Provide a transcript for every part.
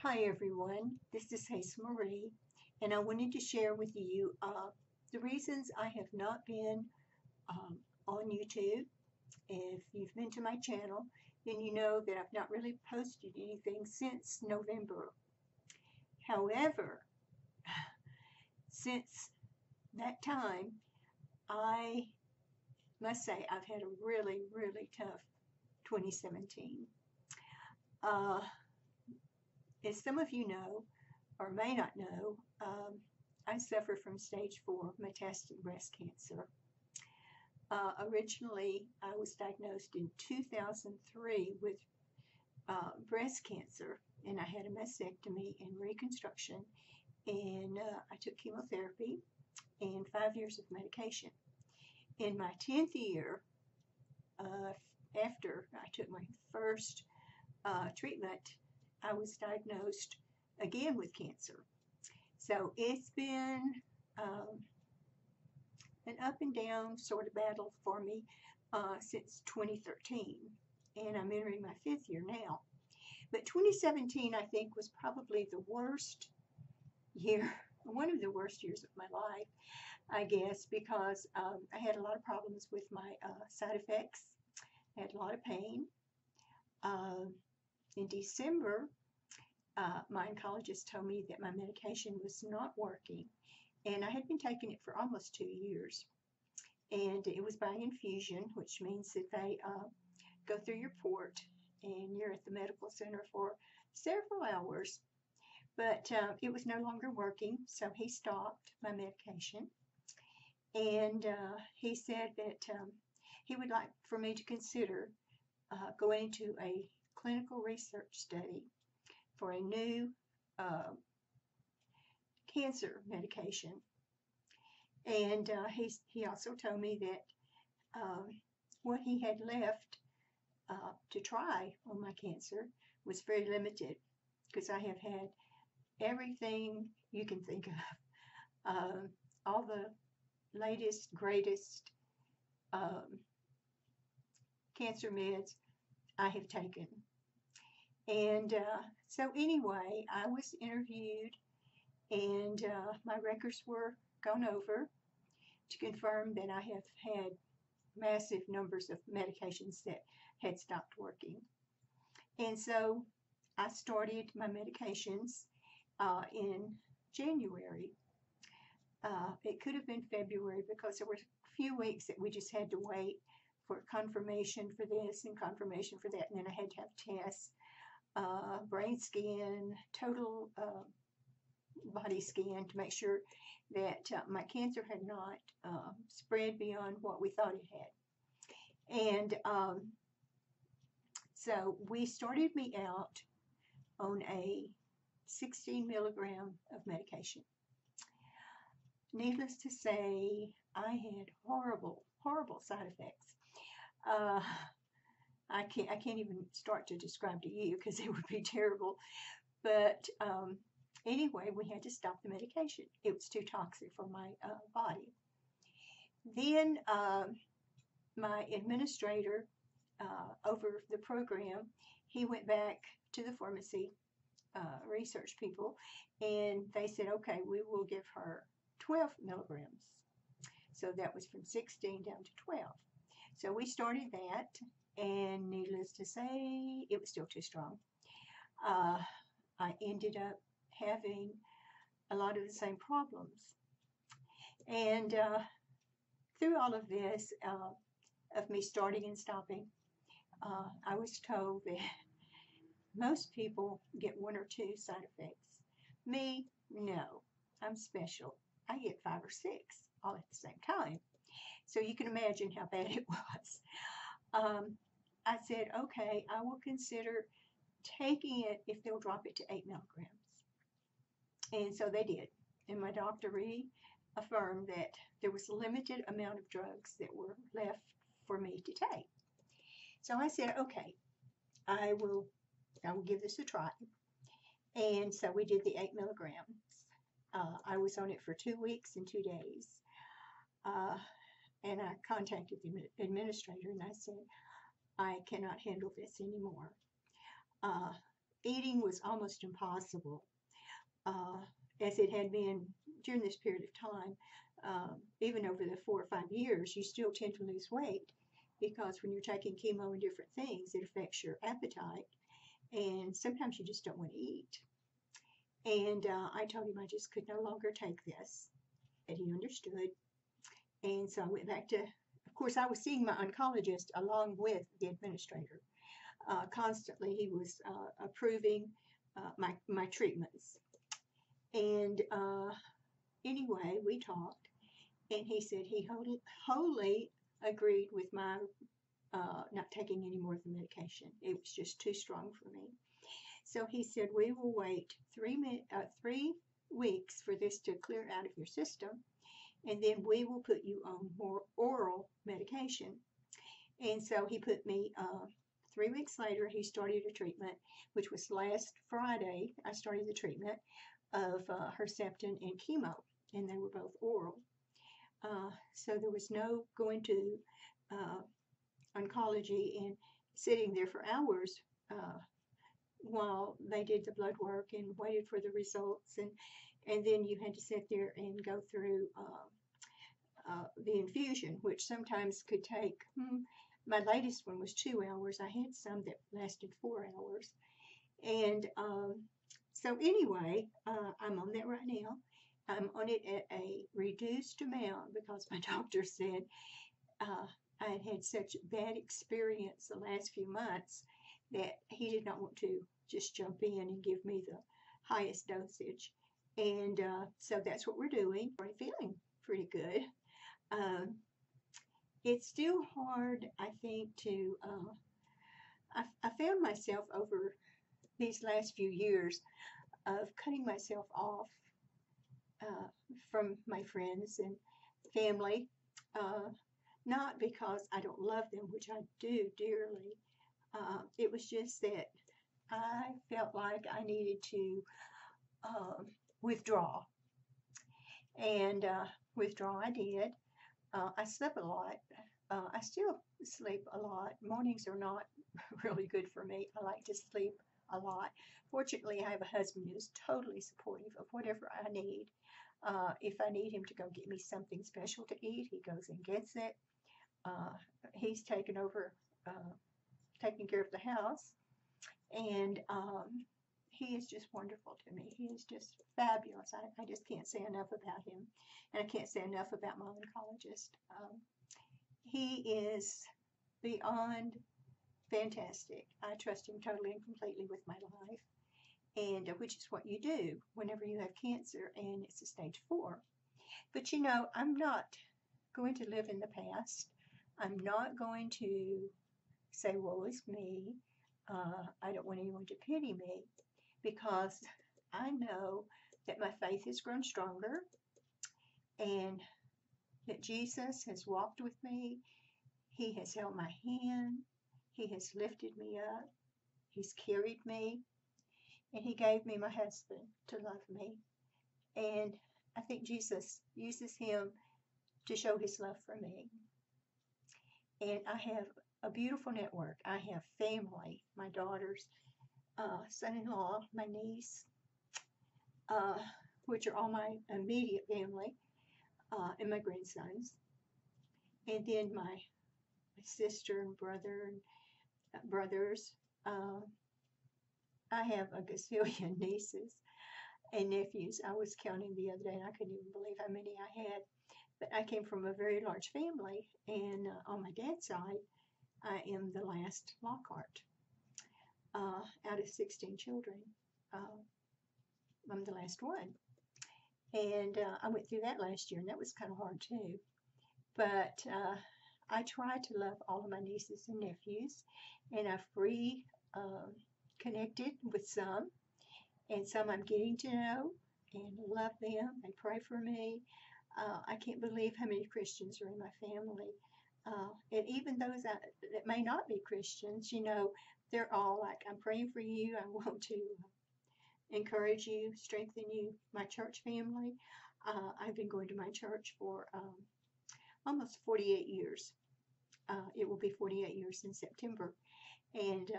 Hi everyone, this is Hazel Marie, and I wanted to share with you the reasons I have not been um, on YouTube. If you've been to my channel, then you know that I've not really posted anything since November. However, since that time, I must say I've had a really, really tough 2017. Uh, as some of you know, or may not know, I suffer from stage 4 metastatic breast cancer. Originally, I was diagnosed in 2003 with breast cancer, and I had a mastectomy and reconstruction, and I took chemotherapy and 5 years of medication. In my 10th year, uh, after I took my first treatment, I was diagnosed again with cancer. So it's been um, an up and down sort of battle for me since 2013, and I'm entering my 5th year now. But 2017, I think, was probably the worst year, one of the worst years of my life, I guess, because I had a lot of problems with my side effects. I had a lot of pain. Um, in December, my oncologist told me that my medication was not working, and I had been taking it for almost 2 years. And it was by infusion, which means that they go through your port and you're at the medical center for several hours. But it was no longer working, so he stopped my medication. And he said that he would like for me to consider going into a clinical research study for a new uh, cancer medication. And he also told me that what he had left to try on my cancer was very limited because I have had everything you can think of, all the latest, greatest cancer meds I have taken. And so, anyway, I was interviewed, and my records were gone over to confirm that I have had massive numbers of medications that had stopped working. And so I started my medications in January. It could have been February because there were a few weeks that we just had to wait for confirmation for this and confirmation for that. And then I had to have tests, brain scan, total body scan to make sure that my cancer had not spread beyond what we thought it had. And so we started me out on a 16 milligram of medication. Needless to say, I had horrible, horrible side effects. Uh, I can't even start to describe to you because it would be terrible. But anyway, we had to stop the medication. It was too toxic for my body. Then my administrator over the program, he went back to the pharmacy research people, and they said, okay, we will give her 12 milligrams. So that was from 16 down to 12. So we started that, and needless to say, it was still too strong. I ended up having a lot of the same problems. And through all of this, of me starting and stopping, I was told that most people get 1 or 2 side effects. Me, no. I'm special. I get 5 or 6 all at the same time. So you can imagine how bad it was. I said, okay, I will consider taking it if they'll drop it to 8 milligrams. And so they did. And my doctor reaffirmed that there was a limited amount of drugs that were left for me to take. So I said, okay, I will give this a try. And so we did the 8 milligrams. I was on it for 2 weeks and 2 days. And I contacted the administrator and I said, I cannot handle this anymore. eating was almost impossible, uh, as it had been during this period of time. Even over the 4 or 5 years, you still tend to lose weight because when you're taking chemo and different things, it affects your appetite, and sometimes you just don't want to eat. And I told him I just could no longer take this, that he understood. And so I went back to, of course, I was seeing my oncologist along with the administrator. Constantly, he was approving my treatments. And anyway, we talked, and he said he wholly agreed with my not taking any more of the medication. It was just too strong for me. So he said, we will wait 3 weeks for this to clear out of your system, and then we will put you on more oral medication. And so he put me, 3 weeks later, he started a treatment, which was last Friday. I started the treatment of Herceptin and chemo, and they were both oral. So there was no going to oncology and sitting there for hours while they did the blood work and waited for the results, and then you had to sit there and go through the infusion, which sometimes could take, my latest one was 2 hours. I had some that lasted 4 hours. And so anyway, I'm on that right now. I'm on it at a reduced amount because my doctor said I had had such bad experience the last few months that he did not want to just jump in and give me the highest dosage. And so that's what we're doing. I'm feeling pretty good. It's still hard, I think, to, I found myself over these last few years of cutting myself off from my friends and family, not because I don't love them, which I do dearly. It was just that I felt like I needed to withdraw, and withdraw I did. I slept a lot. I still sleep a lot. Mornings are not really good for me. I like to sleep a lot. Fortunately, I have a husband who's totally supportive of whatever I need. If I need him to go get me something special to eat, he goes and gets it. He's taken over taking care of the house, and he is just wonderful to me. He is just fabulous. I just can't say enough about him, and I can't say enough about my oncologist. He is beyond fantastic. I trust him totally and completely with my life, and which is what you do whenever you have cancer and it's a stage 4. But you know, I'm not going to live in the past. I'm not going to say, woe is me. I don't want anyone to pity me, because I know that my faith has grown stronger, and that Jesus has walked with me. He has held my hand. He has lifted me up. He's carried me. And he gave me my husband to love me. And I think Jesus uses him to show his love for me. And I have a beautiful network. I have family, my daughters, son-in-law, my niece, which are all my immediate family, and my grandsons. And then my sister and brother and brothers. I have a gazillion nieces and nephews. I was counting the other day, and I couldn't even believe how many I had. But I came from a very large family, and on my dad's side, I am the last Lockhart out of 16 children. I'm the last one. And I went through that last year, and that was kind of hard too. But I try to love all of my nieces and nephews, and I've reconnected with some, and some I'm getting to know and love them. They pray for me. I can't believe how many Christians are in my family. And even those that may not be Christians, you know, they're all like, I'm praying for you. I want to encourage you, strengthen you. My church family, I've been going to my church for almost 48 years. It will be 48 years in September. And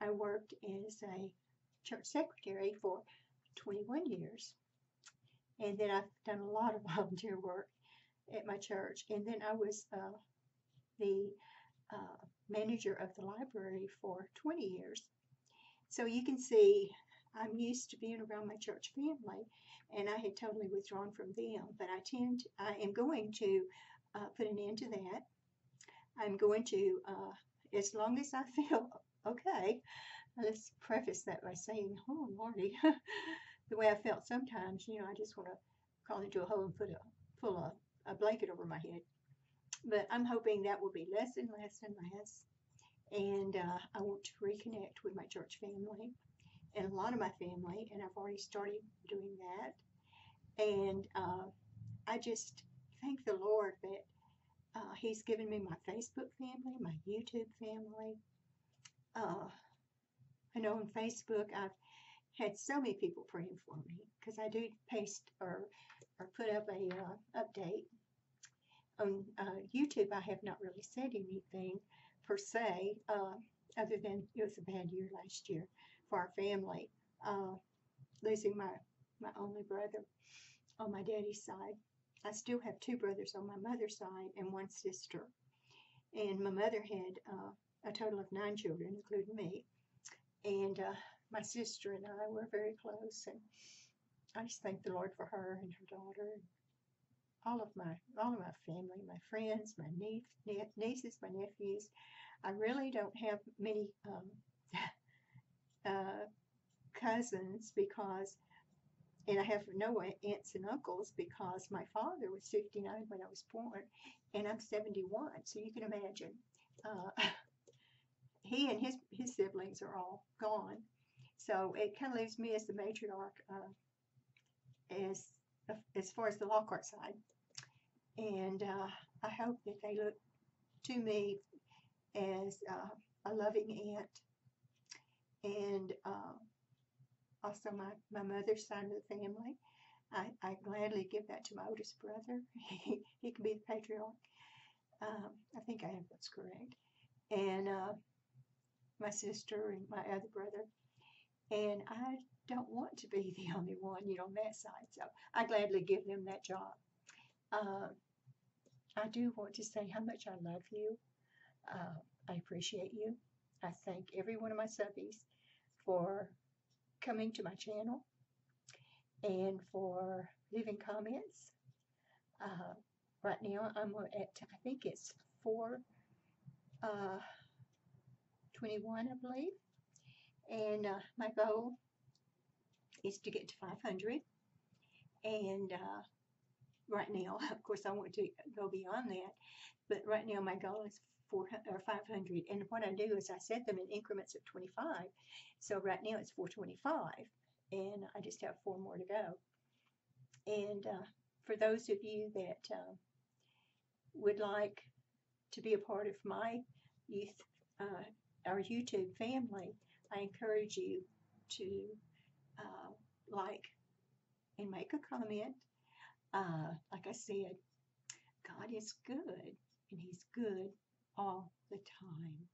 I worked as a church secretary for 21 years. And then I've done a lot of volunteer work at my church. And then I was the manager of the library for 20 years. So you can see I'm used to being around my church family, and I had totally withdrawn from them. But I am going to put an end to that. I'm going to, as long as I feel okay, let's preface that by saying, oh, Lordy, the way I felt sometimes, I just want to crawl into a hole and pull a blanket over my head. But I'm hoping that will be less and less and less. And I want to reconnect with my church family and a lot of my family, and I've already started doing that. And I just thank the Lord that He's given me my Facebook family, my YouTube family. I know on Facebook I've had so many people praying for me because I do paste or put up a update. On YouTube, I have not really said anything per se, other than it was a bad year last year for our family, losing my only brother on my daddy's side. I still have two brothers on my mother's side and one sister. And my mother had a total of 9 children, including me. And my sister and I were very close. And I just thank the Lord for her and her daughter, and all of my family, my friends, my nieces, my nephews. I really don't have many cousins and I have no aunts and uncles because my father was 59 when I was born, and I'm 71. So you can imagine, he and his siblings are all gone. So it kind of leaves me as the matriarch as far as the Lockhart side. And I hope that they look to me as a loving aunt. And also my mother's side of the family, I gladly give that to my oldest brother. He can be the patriarch. I think I have that's correct. And my sister and my other brother. And I don't want to be the only one, on that side. So I gladly give them that job. I do want to say how much I love you. I appreciate you. I thank every one of my subbies for coming to my channel and for leaving comments. Right now I'm at, I think it's 421, I believe. And my goal is to get to 500. And right now, of course, I want to go beyond that. But right now, my goal is 500. And what I do is I set them in increments of 25. So right now it's 425. And I just have 4 more to go. And for those of you that would like to be a part of my our YouTube family, I encourage you to like and make a comment. Like I said, God is good, and He's good all the time.